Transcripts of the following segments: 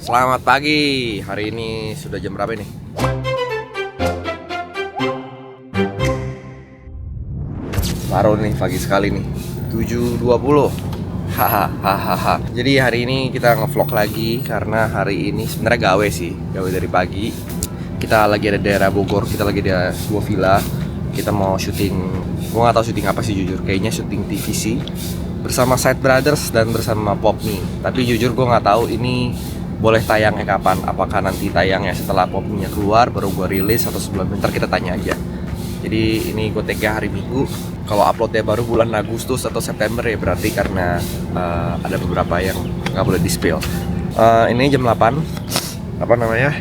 Selamat pagi. Hari ini sudah jam berapa ini? Baru nih pagi sekali nih. 7.20. Hahaha. Jadi hari ini kita ngevlog lagi karena hari ini sebenarnya gawe sih. Gawe dari pagi. Kita lagi ada daerah Bogor, kita lagi ada sebuah villa. Kita mau syuting. Gua nggak tahu syuting apa sih jujur. Kayaknya syuting TVC bersama Side Brothers dan bersama Popme. Tapi jujur gue nggak tahu ini boleh tayangnya kapan. Apakah nanti tayangnya setelah Popme-nya keluar baru gue rilis atau sebelum bentar, kita tanya aja. Jadi ini gue take hari Minggu. Kalau uploadnya baru bulan Agustus atau September ya berarti karena ada beberapa yang nggak boleh di-spill. Ini jam 8. Apa namanya?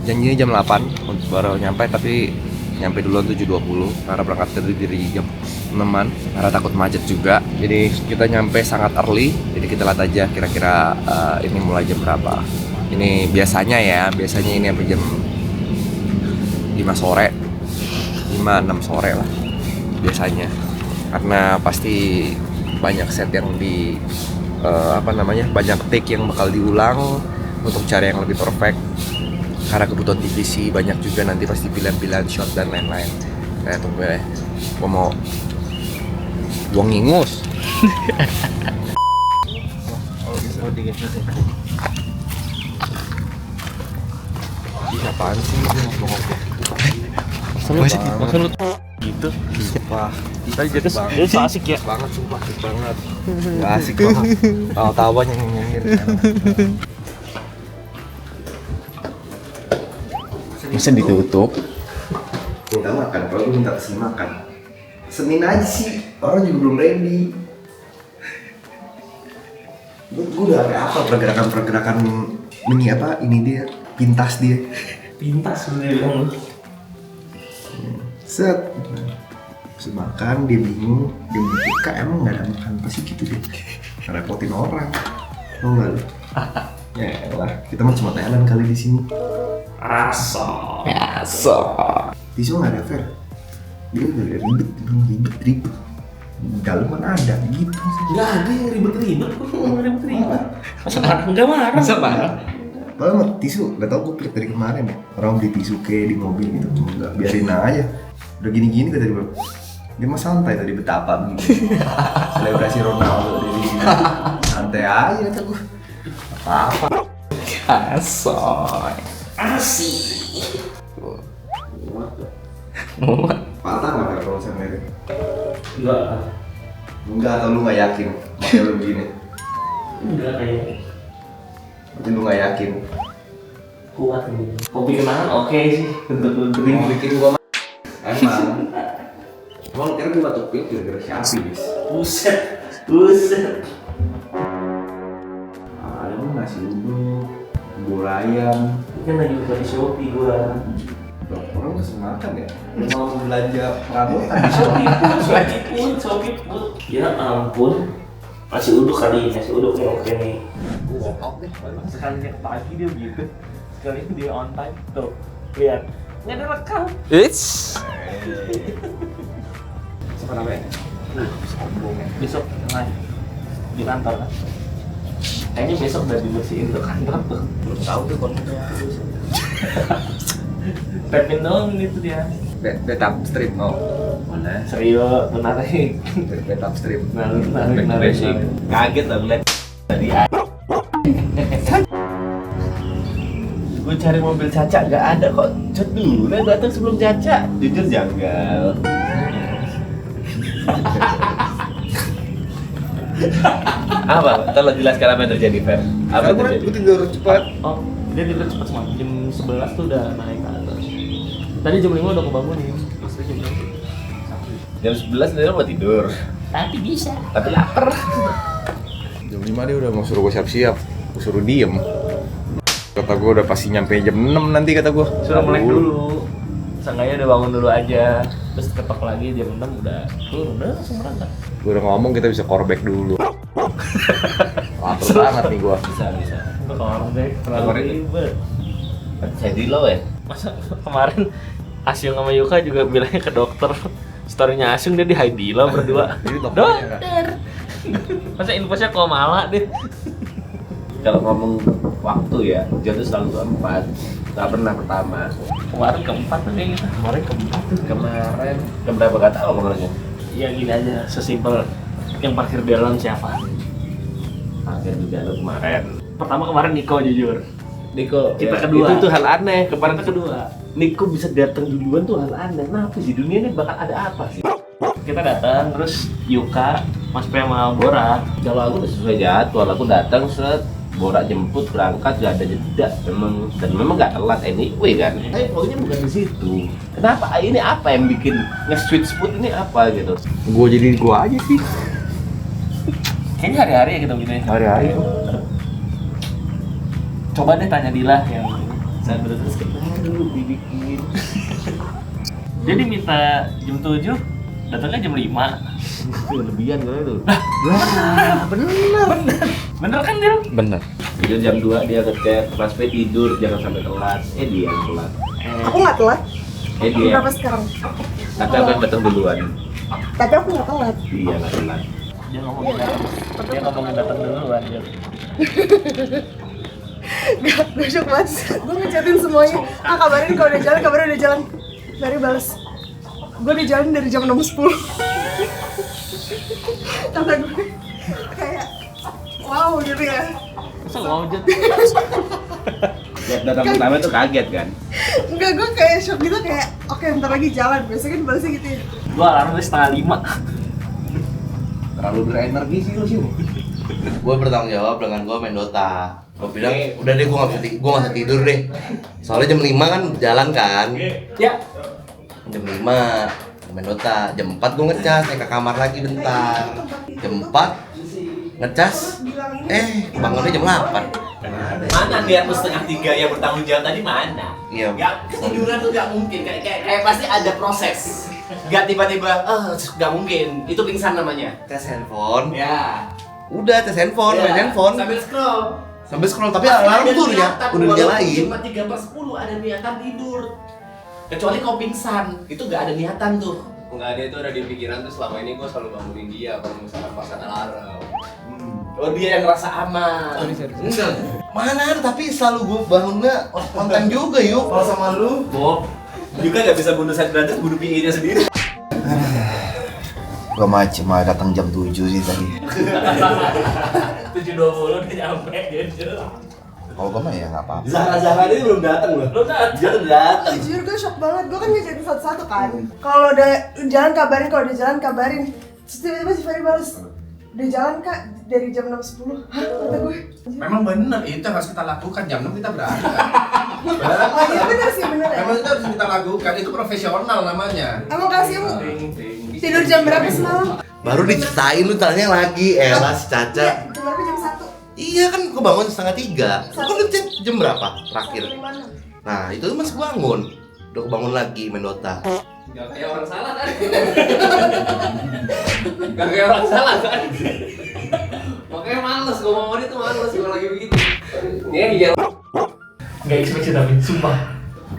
Janjinya jam 8 untuk baru nyampe, tapi nyampe duluan 7.20 karena berangkat dari jam 6-an karena takut macet juga. Jadi kita nyampe sangat early. Jadi kita lihat aja kira-kira ini mulai jam berapa. Ini biasanya ini sampai jam 5 sore 5-6 sore lah biasanya, karena pasti banyak set yang di banyak take yang bakal diulang untuk cari yang lebih perfect. Karena kebutuhan TVC banyak juga nanti pasti pilihan-pilihan shot dan lain-lain. Kayak tunggu ya, gua mau buang ingus. Bisa apaan sih ini Maksud lu gitu? Sumpah. Tadi jadi so asik ya? Banget, sumpah asik banget. Gak asik banget. Tawa-tawa nyengir. Masa ditutup? Minta makan, kalau gue minta pesen makan. Senin aja sih, orang juga belum ready. Gue udah kayak apa pergerakan ini dia, pintas dia. Pintas sebenernya. Set pesen makan, dia bingung, dia mikir, kak emang gak ada makan, pasti gitu deh. Ngerepotin orang, tau gak lu? Ya lah, kita mah cuma Thailand kali di sini. Aso. Tisu nggak ada Fer, dia udah ribet. Dalam kan ada gitu. Nggak ada yang ribet-ribet. Nggak marah. Masa marah? Padahal tisu, gak tau gue klik dari kemarin ya. Orang beli tisu kayak di mobil gitu, enggak, biarin aja. Udah gini-gini kata dia, dia mah santai tadi betapa begini. Selebrasi Ronaldo dari sini. Santai aja kata gue. Apa-apa. Asoy. Asik. Muat. Patah nggak Fer kalau saya ngeliatin? Enggak, atau lu nggak yakin? Makanya lu begini. enggak kayaknya. Berarti lu nggak yakin? Kuat nih. Kopi kenangan oke sih. Bentuk-bentuk Mau bikin gua emang. Emang kira gua batuk pilek gara-gara si Apis. Buset. Ada lu nasi uduk, bubur ayam. Kan lagi buka di Shopee gua. Orang pesen makan ya? Mau belanja perabotan di Shopee pun. Ya ampun. Nasi uduk kali, nasi uduknya oke nih. Sekalinya ke pagi dia begitu. Sekalinya dia on time. Tuh, lihat. Nggak ada rekam. Siapa namanya? Sombong ya. Besok live di kantor kan? Kayaknya besok udah dibersihin tuh kantor tuh. Belum tahu tuh kontennya. Pepin doang itu dia. Beta upstream, mana? Serius, menarik. Beta upstream. Menarik. Kaget lah lihat tadi. Gue cari mobil Caca nggak ada kok. Cat dulu, datang sebelum Caca. Jujur janggal. Apa? Tolong jelaskan apa yang terjadi, Fer. Apa yang terjadi? Gue tidur cepat. Oh, dia tidur cepat semua. Jam 11 tuh udah naik ke atas. Tadi jam 5 udah kebangunin. Maksudnya jam 6. Jam 11 dia mau tidur. Tapi bisa. Tapi lapar. Jam 5 dia udah mau suruh gue siap-siap. Gue suruh diem. Kata gue udah pasti nyampe jam 6 nanti kata gue. Suruh melek dulu. Seenggaknya udah bangun dulu aja. Terus ketok lagi jam 6 udah turun. Udah langsung berangkat. Gue udah ngomong kita bisa callback dulu. Lapar banget nih gue. Bisa. Untuk orang deh, terlalu ribet. Jadi lo ya? Masa kemarin Asyung sama Yuka juga bilangnya ke dokter. Story-nya Asyung dia di Haidila berdua. Ini dokter. Masa infosnya komala deh. Kalau ngomong waktu ya, dia tuh selalu keempat, nggak pernah pertama. Kemarin keempat tuh kayak gitu. Kemarin keempat tuh. Kemarin jam berapa nggak tahu kemarinnya. Ya gini aja, sesimpel yang parkir di dalam siapa? Akhir juga lo kemarin. Pertama kemarin Niko jujur. Niko, Kita ya, kedua. Itu tuh hal aneh. Kemarin Kita kedua. Niko bisa datang duluan tuh hal aneh. Nah, apa sih dunia ini bakal ada apa sih? Kita datang terus Yuka, Mas Pri sama Bora. Kalau aku udah sesuai jadwal, aku datang set Borak jemput berangkat gak ada jeda memang gak telat anyway kan. Tapi pokoknya bukan di situ. Kenapa ini apa yang bikin nge-switch food ini apa gitu? Gue jadi gue aja sih. Kayaknya hari-hari ya kita begini. Hari-hari Coba deh tanya Dila yang saya terus baru dibikin. Jadi minta jam 7, datangnya jam 5. itu lebihan kan itu. Bener kan Dil? Bener. Itu jam 2 dia ngechat, Mas P tidur jangan sampai telat. Dia yang telat. Aku nggak telat. Dia. Berapa sekarang? Tapi aku yang datang duluan. Tapi aku nggak telat. Iya nggak telat. Dia ngomongin datang duluan Dil. Gak shock mas. Gue ngechatin semuanya. Kabarin kalau udah jalan, kabarin udah jalan. Dari balas. Gue udah jalan dari jam 6.10. Kata gue kayak wow gitu ya. Masa ngojek? Lihat datang pertama tuh kaget kan? Enggak, gue kayak shock gitu kayak oke bentar lagi jalan. Biasanya kan balasnya gitu ya. Gua alarmnya 4:30. Terlalu berenergi sih lu sih. Gue bertanggung jawab dengan gue main Dota. Gue bilang udah deh gue nggak bisa tidur deh. Soalnya jam 5 kan jalan kan. Ya. Jam 5 main Dota. Jam 4 gue ngecas, naik ke kamar lagi bentar. Jam 4 ngecas. Bangunnya jam 8. Mana niat lu setengah 3 yang bertanggung jawab tadi mana? Iya. Gak, ketiduran tuh gak mungkin, kayak pasti ada proses. Gak tiba-tiba, gak mungkin, itu pingsan namanya. Tes handphone. Ya. Udah tes handphone, main handphone. Sambil scroll. Tapi alarm tuh udah nyalain. Cuma 3/10 ada niatan tidur. Kecuali kau pingsan, itu gak ada niatan tuh. Enggak, dia tuh ada di pikiran tuh selama ini gue selalu bangunin dia kalau misalkan pasang alarm. Oh dia yang ngerasa aman. Enggak. Mana ada, tapi selalu gue bangunnya on time juga yuk. Kalau sama lu. Bob, juga gak bisa bunuh Side Brothers, bunuh PI-nya sendiri. Gua cuma datang jam 7 sih tadi. 7:20 udah nyampe jujur. Kalau gua mah ya nggak apa-apa. Zahra ini belum datang loh. Belum datang. Dia udah datang. Jujur gue shock banget. Gue kan ngechatin satu-satu kan. Kalau udah jalan kabarin, kalau udah jalan kabarin. Terus tiba-tiba si Ferry balas, udah jalan kak dari jam 6.10. Hah? Kata gue. Memang benar itu yang harus kita lakukan, jam 6 kita berangkat. Oh iya bener sih, bener ya. Memang itu harus kita lakukan, itu profesional namanya. Emang kasihmu tidur jam berapa semalam? Baru diceritain lu tanya lagi, Ella si Caca. Iya, jam berapa? Jam 1. Iya kan gua bangun 2:30. Lu kan ngechat jam berapa terakhir? Nah, itu masih bangun. Udah kebangun lagi main Dota. Gak kayak orang salah kan? Gak kayak orang salah kan? Makanya males, gua ngomongin itu males kalau lagi begitu. Iya. Gak expect tapi sumpah.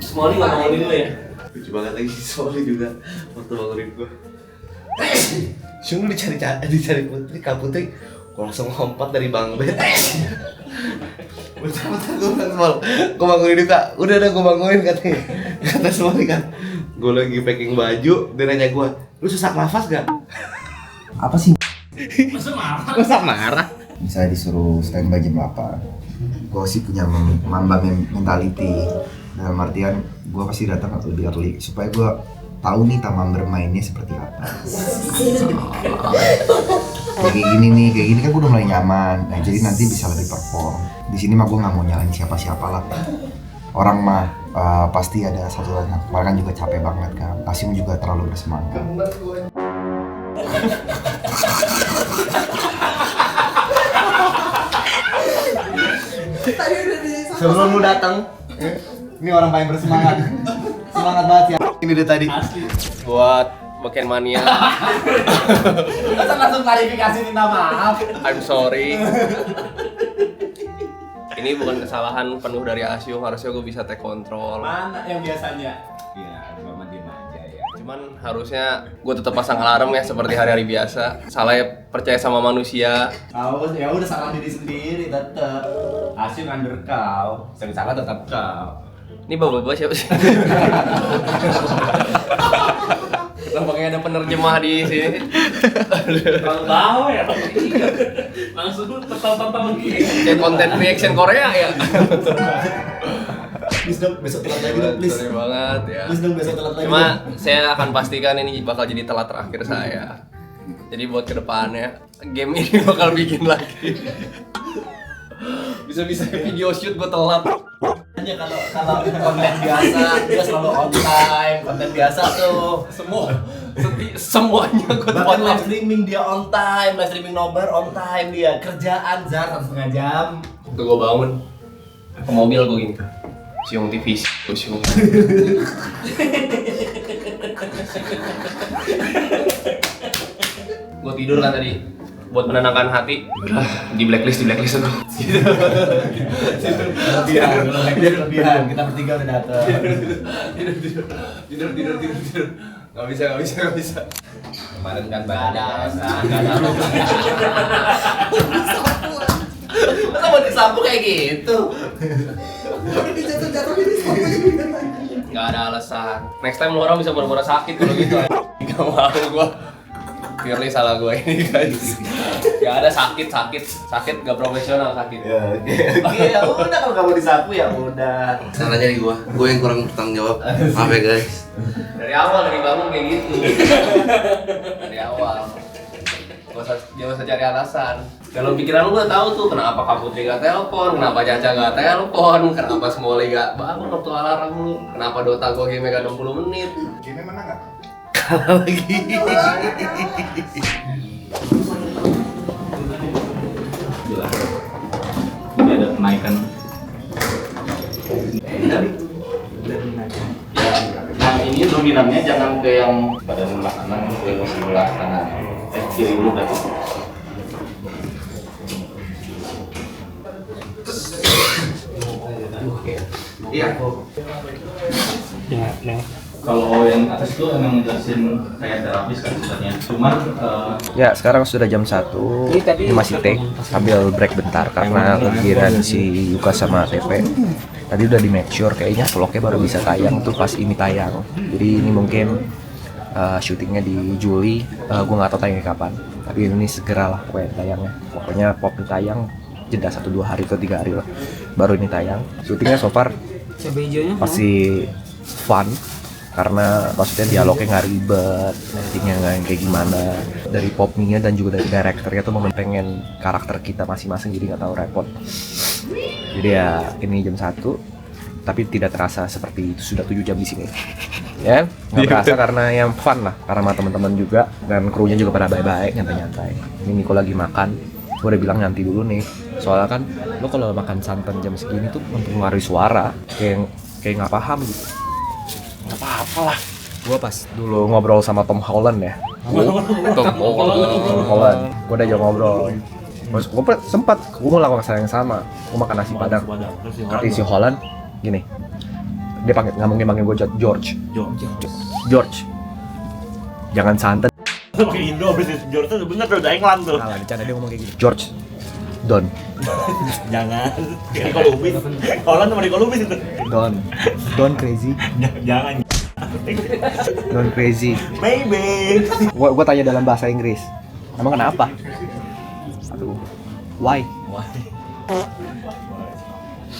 Semua ini ngomongin dulu ya. Lucu banget lagi si Soli juga waktu bangunin gua. Sungguh dicari Putri, Kak Putri. Gua langsung lompat dari Bang Bet. Bentar-bentar gua bilang Small, gua bangunin juga. Udah gua bangunin katanya. Kata Small kan, gua lagi packing baju, dia nanya gua, lu sesak nafas gak? Apa sih? Masa marah? Misalnya disuruh standby jam 8. Gua sih punya mamba mentality. Dalam artian gua pasti datang lebih early supaya gua tahu nih taman bermainnya seperti apa. Kayak gini kan gue udah mulai nyaman. Nah jadi nanti bisa lebih perform. Di sini mah gue nggak mau nyalain siapa-siapa lah. Orang mah pasti ada satu lagi. Kemarin kan juga capek banget kan. Pasim juga terlalu bersemangat. Sebelum lu datang, ini orang paling bersemangat. Semangat banget ya. Ini dia tadi. Buat Beken Mania, Masa langsung klarifikasi minta maaf. I'm sorry. Ini bukan kesalahan penuh dari Asio, harusnya gue bisa take control. Mana yang biasanya? Ya, gua mah diem aja ya. Cuma Cuman harusnya gue tetap pasang alarm ya seperti hari-hari biasa. Salah ya percaya sama manusia. Kau ya udah salah diri sendiri tetap. Asyik under kau, yang salah tetap kau. Ini bapak-bapak siapa sih? Kenapa kayak ada penerjemah di sini? Kalau tahu ya langsung tertawa gitu. Kayak konten reaction Korea ya. Please dong, besok telat lagi dong, please. Sorry banget ya. Please dong, besok telat lagi. Cuma saya akan pastikan ini bakal jadi telat terakhir saya. Jadi buat kedepannya game ini bakal bikin lagi. Bisa-bisa video shoot gue telat. Hanya kalau konten biasa dia selalu on time, konten biasa tuh Semuanya gue bahkan live telat. streaming dia on time, live streaming nobar on time dia, kerjaan Zar 1,5 jam. Waktu gue bangun ke mobil gue gini, siung TV, siung. Gue tidur kan tadi, buat menenangkan hati, di blacklist aku. Kelebihan, kita bertiga udah datang. Tidur. Gak bisa. Kemarin kan Gak ada alasan, gak ada Masa mau disapu kayak gitu? Udah dijatuh-jatuhin di sapu juga. Gak ada alasan. Next time lu orang bisa pura-pura sakit kalau gitu. Gak mau gua. Purely salah gua ini guys. Gak ada sakit gak profesional sakit. Ya, oke, ya udah kalau kamu disapu ya udah. Salahnya di gua yang kurang bertanggung jawab. Maaf ya guys. Dari awal dari bangun kayak gitu. Dari awal. Gak usah cari alasan. Dalam pikiran lu gua tahu tuh kenapa Kak Putri gak telepon, kenapa Caca gak telepon, kenapa Smoley gak bangun waktu alarm lu, kenapa Dota gua game gak 60 menit. Game mana nggak? Kalah lagi. Ini ada kenaikan. Nah ini dominannya jangan ke yang badan kanan, ke sebelah kanan. Kiri dulu dah. Iya. Kalau yang atas itu emang ngejelasin kayak terapis kan sebenarnya. Cuman Ya, sekarang sudah jam 1. Ini masih take sambil break bentar karena legiran si Yuka sama TP. Tadi udah di make sure kayaknya vlognya baru bisa tayang tuh pas ini tayang. Jadi ini mungkin syutingnya di Juli, gue nggak tahu tayangnya kapan. Tapi ini segeralah pokoknya tayangnya. Pokoknya pop ini tayang jeda 1-2 hari atau 3 hari lah. Baru ini tayang. Syutingnya so far masih fun. Karena maksudnya dialognya nggak ribet, actingnya nggak yang kayak gimana. Dari popnya dan juga dari directornya tuh pengen karakter kita masing-masing, jadi nggak tahu repot. Jadi ya ini jam 1, tapi tidak terasa seperti itu sudah 7 jam di sini. Ya, nggak terasa karena yang fun lah, karena sama teman-teman juga dan krunya juga pada baik-baik, nyantai-nyantai. Ini Niko lagi makan, gue udah bilang nanti dulu nih, soalnya kan lo kalau makan santan jam segini tuh mempengaruhi suara, kayak nggak paham gitu. Gak apa-apa lah. Gue pas dulu ngobrol sama Tom Holland ya. Tom Holland. Gue udah jauh ngobrol. Terus gue sempat gue melakukan hal yang sama. Gue makan nasi padang. Kata si Holland gini. Dia nggak mungkin panggil gue George. Jangan santan. pakai Indo abis itu George tuh bener tuh udah England tuh. Salah bercanda dia ngomong kayak gini. George. Don. Jangan. Rico Lubis. Holland sama Rico Lubis itu. Don crazy. Jangan. Don crazy. Maybe. Gue tanya dalam bahasa Inggris. Emang kenapa? Aduh. Why?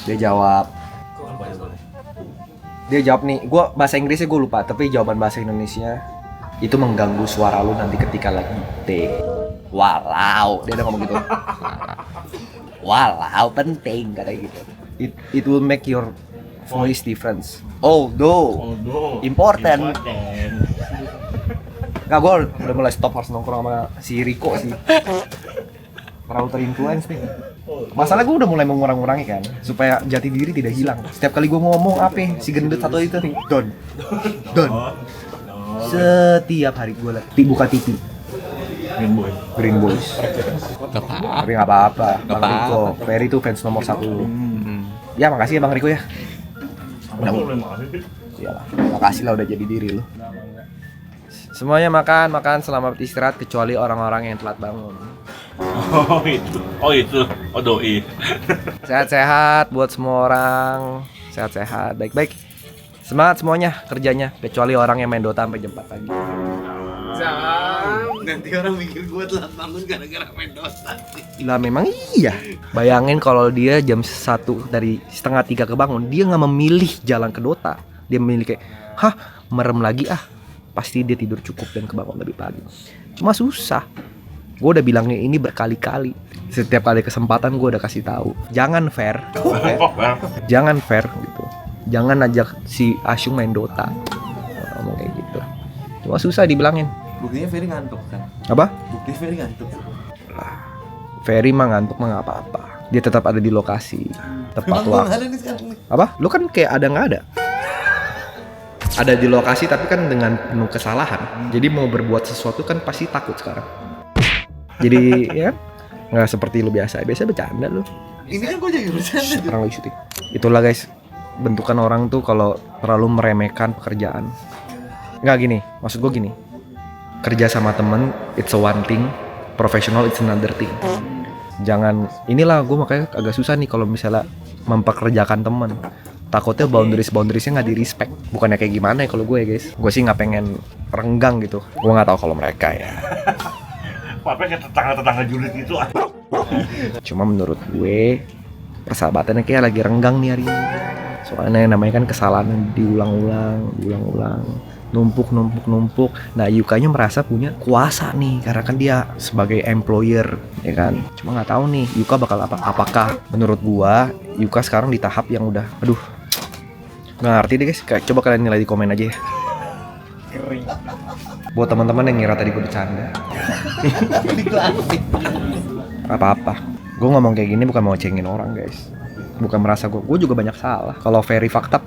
Dia jawab nih, gue bahasa Inggrisnya gue lupa, tapi jawaban bahasa Indonesia itu mengganggu suara lu nanti ketika lagi take. Walau, dia udah ngomong gitu. Walau penting katanya gitu. It will make your voice difference. Although important. Nggak, gue udah mulai stop harus nongkrong sama si Rico sih. Terlalu terinfluence nih. Masalah gue udah mulai mengurang-ngurangi kan, supaya jati diri tidak hilang. Setiap kali gue ngomong apa, si gendut satu itu nih, Don. Setiap hari gue buka TV. Green Boys. Tapi nggak apa-apa. Bang Rico, Ferry itu fans nomor 1. Ya makasih ya Bang Rico ya. Iyalah, makasih lah udah jadi diri lu. Semuanya makan, selamat istirahat kecuali orang-orang yang telat bangun. Oh itu, doi. Sehat-sehat buat semua orang. Sehat-sehat, baik-baik. Semangat semuanya kerjanya, kecuali orang yang main Dota sampai jam 4 pagi. Nanti orang mikir gue telat bangun gara-gara main Dota. Lah memang iya. Bayangin kalau dia jam 1 dari setengah 3 kebangun, dia nggak memilih jalan ke Dota. Dia memilih kayak, merem lagi pasti dia tidur cukup dan kebangun lebih pagi. Cuma susah. Gue udah bilangnya ini berkali-kali. Setiap kali kesempatan gue udah kasih tahu. Jangan fair. Jangan fair gitu. Jangan ajak si Asyung main Dota. Ngomong kayak gitu. Cuma susah dibilangin. Buktinya Ferry ngantuk kan? Apa? Bukti Ferry ngantuk. Ferry mah ngantuk mah nggak apa-apa. Dia tetap ada di lokasi. Tepat Emang gua waktu. nggak ada nih sekarang nih. Apa? Lu kan kayak ada nggak ada? Ada di lokasi tapi kan dengan penuh kesalahan. Jadi mau berbuat sesuatu kan pasti takut sekarang. Jadi ya kan? Nggak seperti lu biasa. Biasa bercanda lu. Ini kan gue jadi bercanda. Sekarang lagi syuting. Itulah guys, bentukan orang tuh kalau terlalu meremehkan pekerjaan. Nggak gini, maksud gue gini. Kerja sama temen, it's a one thing. Professional, it's another thing. Jangan, inilah gue makanya agak susah nih kalau misalnya mempekerjakan temen. Takutnya boundariesnya nggak di respect. Bukannya kayak gimana ya kalau gue ya guys. Gue sih nggak pengen renggang gitu. Gue nggak tahu kalau mereka ya. Apa kayak tetangga-tetangga julid gitu. Cuma menurut gue persahabatannya kayak lagi renggang nih hari ini. Soalnya yang namanya kan kesalahan diulang-ulang, numpuk. Nah Yukanya merasa punya kuasa nih karena kan dia sebagai employer, ya kan. Cuma nggak tahu nih Yuka bakal apa. Apakah menurut gua Yuka sekarang di tahap yang udah, nggak ngerti deh guys. Coba kalian nilai di komen aja ya. Buat teman-teman yang ngira tadi gue bercanda. Apa-apa. Gue ngomong kayak gini bukan mau cengin orang guys. Bukan merasa gue juga banyak salah. Kalau very fucked up,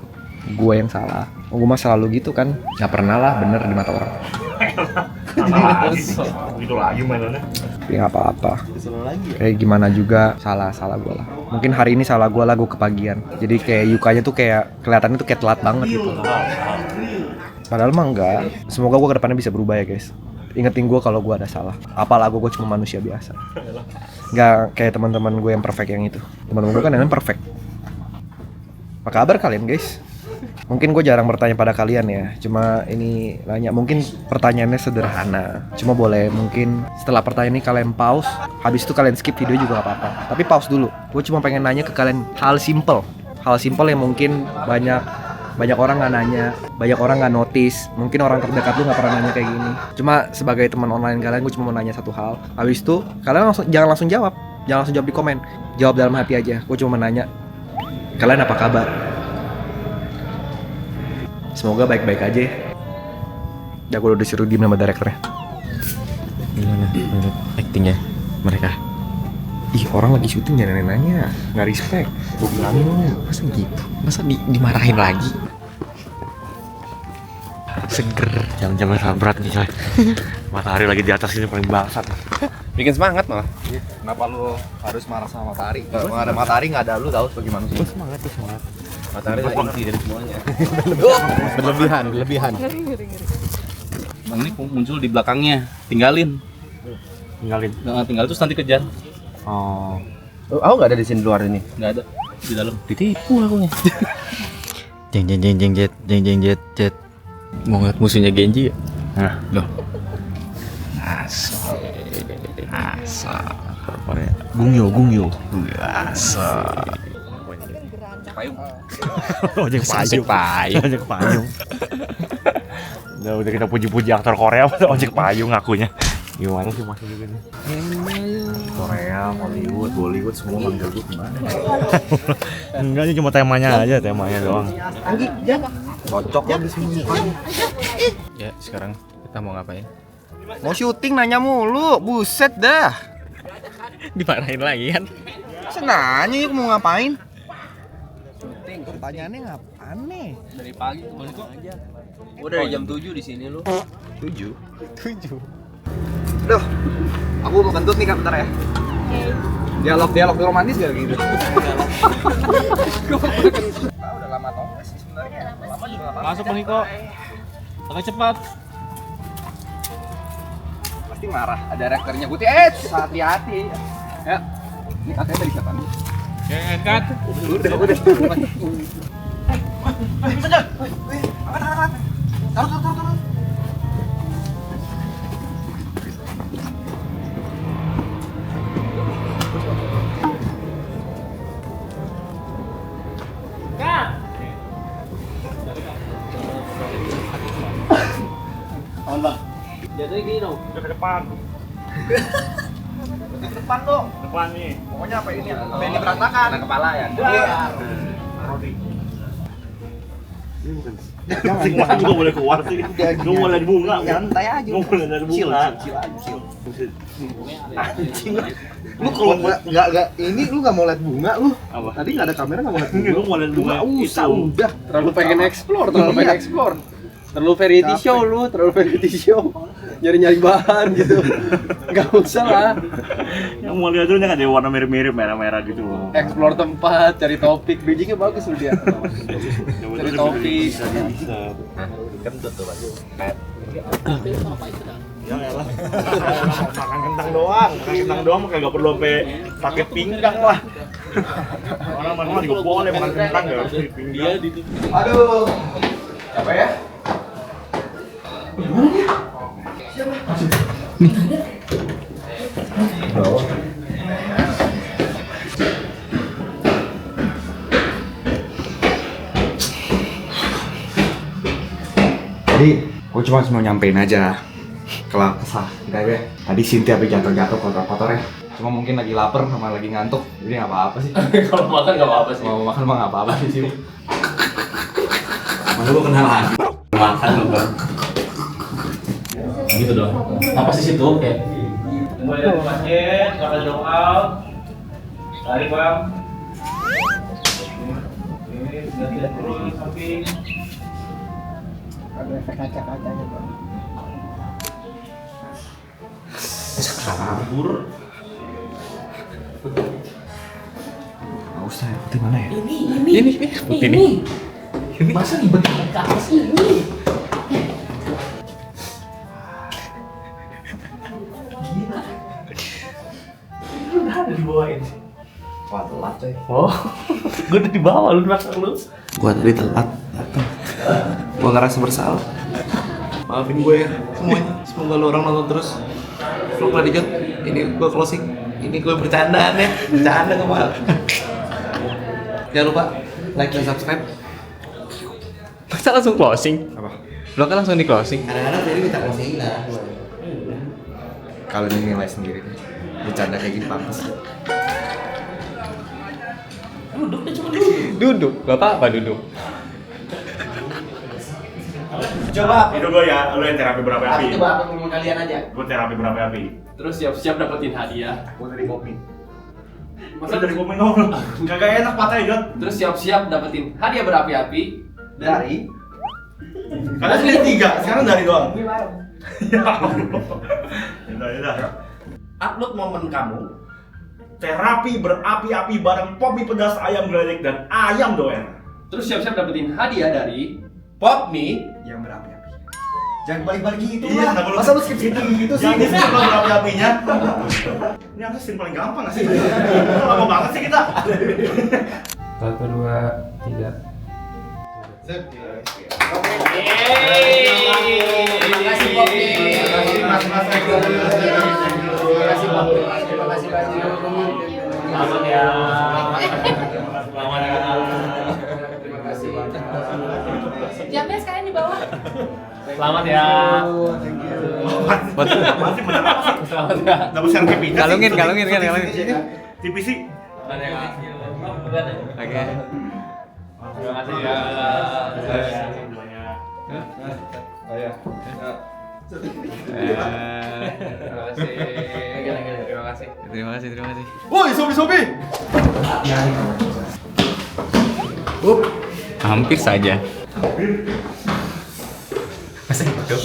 gue yang salah. Gue mah selalu gitu kan. Gak pernah lah bener di mata orang. Gitu lagi mainannya. Tapi gak apa-apa. Kayak gimana juga salah gue lah. Mungkin hari ini salah gue lah, gue kepagian. Jadi kayak Yukanya tuh kayak kelihatannya tuh kayak telat banget gitu. Padahal mah enggak. Semoga gue kedepannya bisa berubah ya guys. Ingetin gue kalau gue ada salah. Apalah gue cuma manusia biasa. Gak kayak teman-teman gue yang perfect yang itu. Teman-teman gue kan yang perfect. Apa kabar kalian guys? Mungkin gue jarang bertanya pada kalian ya. Cuma ini nanya, mungkin pertanyaannya sederhana. Cuma boleh mungkin setelah pertanyaan ini kalian pause. Habis itu kalian skip video juga gak apa-apa. Tapi pause dulu. Gue cuma pengen nanya ke kalian hal simple yang mungkin banyak orang nggak nanya, banyak orang nggak notice. Mungkin orang terdekat lu nggak pernah nanya kayak gini. Cuma sebagai teman online kalian, gue cuma mau nanya satu hal. Habis itu kalian jangan langsung jawab di komen. Jawab dalam hati aja. Gue cuma menanya, kalian apa kabar? Semoga baik-baik aja. Ya gue udah disuruh diem sama direkturnya. Gimana menurut actingnya mereka? Ih, orang lagi syuting jangan nanya, nggak respect. Gue bilangin lu, Masa gitu? Masa dimarahin lagi? Seger. Jangan salah berat nih coy. Matahari lagi di atas ini paling bangsat. Bikin semangat malah. kenapa lu harus marah sama Matahari? Kalau ada Matahari nggak ada lu tahu sebagai manusia. Semangat. Matahari adalah inti dari semuanya. Berlebihan. Bang ini muncul di belakangnya, tinggalin tinggal terus nanti kejar. Oh, aku nggak ada di sini luar ini. Nggak ada di dalam. Ditipu akunya. Jeng jet. Mau ngeliat musuhnya Genji ya? Nah, loh. Asa. Gungyo. Asa. Ojek payung. Udah kita puji-puji aktor Korea, ojek payung ngakunya. Gimana sih masih juga nih? Korea, Hollywood, Bollywood semua manggil gue gimana? Enggak, ini cuma temanya doang. Cocok ya di sini mukanya. Ya, sekarang kita mau ngapain? Mau syuting nanya mulu, buset dah. Dimarahin lagi kan? Senanya yuk mau ngapain? Syuting, pertanyaannya ngapain nih? Dari pagi ke balik aja. Udah dari jam 7 di sini lu. 7. Duh, aku mau kentut nih Kak, bentar ya. Dialog romantis gak gitu? Udah lama tau gak sih sebenarnya? Lama juga gak apa-apa. Masuk Bang Iko. Pakai cepat. pasti marah. Ada rektornya Guti. Hati-hati. Ya. Ini katanya dari siapa nih? Ya kan? Udah. Taruh. Jatuhnya gini dong. Ke depan. Ke depan dong. Depan nih. Pokoknya apa ini berantakan. Kena kepala ya. Jangan juga boleh keluar sih. Gue mau lihat bunga kan. Nyantai aja. Gue mau lihat bunga. Anjing. Lu kalau nggak ini lu nggak mau lihat bunga lu. Apa? Tadi nggak ada kamera nggak mau lihat bunga. Gue mau lihat bunga. Udah. Terlalu pengen explore, terlalu variety show lu, nyari-nyari bahan gitu. Gak usah lah. Yang mau lihat dulu kan ada warna mirip-mirip merah-merah gitu. Explore tempat, cari topik, bridgingnya bagus lu dia. Cari topik. Kentut tuh baju. Ya elah. Makan kentang doang, kayak gak perlu sampai pakai pinggang lah. Orang mana juga boleh makan kentang gak harus di pinggang. Aduh. Apa ya? Jadi, gue cuma mau nyampein aja kesah kita ya. Tadi Cynthia habis jatuh kotor-kotor ya. Cuma mungkin lagi lapar sama lagi ngantuk, jadi nggak apa-apa sih. Kalau makan gak apa-apa sih. Mau makan mah nggak apa-apa di sini. Mana lu kenalan? Makan lu bang. Gitu dong. Apa sih situ? Oke. Mulai dari masjid, sampai doa. Tarik bang. Oke, gantian terus samping. Ada efek kaca-kacanya bang. Kabur. Nggak usah ya, putih mana ya? Ini putih nih. Masa ribet ke atas ini? Gila. Lu udah ada di bawah ini. Wah, telat coy. Oh, gue udah di bawah lu belakang lu. Gua tadi telat datang. Gua ngerasa bersalah. Maafin gue ya semuanya. Semoga lo orang nonton terus. Vlog lanjut. Ini gue closing. Ini gue bercandaan ya. Bercanda kemarin. Jangan lupa like dan subscribe. Masa langsung closing? Apa? Lo kan langsung di closing. Kadang-kadang jadi minta closing lah. Kalian nilai sendiri deh. Bercanda kayak gini pantas. Duduk deh, cuma duduk. Duduk, gak apa-apa duduk. Coba. Itu gue ya, lu yang terapi berapi api. Coba apa kalian aja. Gue terapi berapi api. Terus siap-siap dapetin hadiah. Gue dari kopi. Masa dari komen ngomong? Kagak enak patah ya, Jod. Terus siap-siap dapetin hadiah berapi-api. Dari. Karena sudah 3, sekarang dari doang. Ya Allah. Udah. Upload momen kamu. Terapi berapi-api bareng Poppy pedas ayam geledek dan ayam doer. Terus siap-siap dapetin hadiah dari Pop mie. Yang berapi-api. Jangan balik-balik gitu Iya, lah. kenapa lu- Masa lu skip gitu sih? Yang di sini kalau berapi-apinya. Ini harusnya scene paling gampang nggak sih? Lama banget sih kita. 1, 2, 3. Terima kasih Poppy. Terima kasih Poppy. Terima kasih Baju. Selamat ya. Selamat ya. Terima kasih. Jamnya sekarang di bawah. Selamat ya. Masih bener apa sih? Selamat ya. Dapat servis pindah. Kalungin. TPC. Terima kasih. Oke. Terima kasih ya. Terima kasih. Terima kasih. Woi, sobi. Hampir saja. Masa gitu?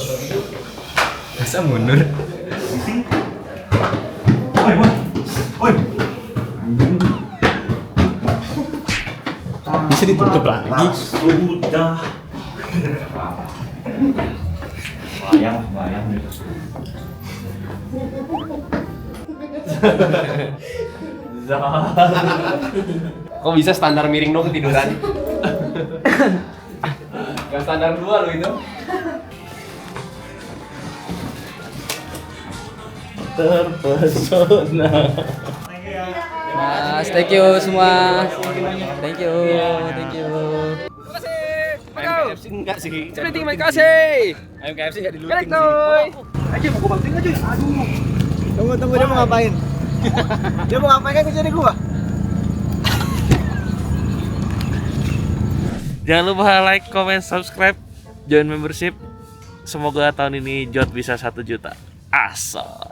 Masa mundur? Woi. Bisa ditutup lagi. Udah. Bayang. Kok bisa standar miring dong ketiduran? Gak standar 2 lo itu. Terpesona. Mas, thank you semua. Thank you. KFC enggak sih. Terima kasih. Ayo KFC enggak dulu. Balik tuh. Aja mau banting aja. Aduh. Tunggu dia mau ngapain? Dia mau ngapain kan jadi gua? Jangan lupa like, comment, subscribe, join membership. Semoga tahun ini Jot bisa 1 juta. Asal.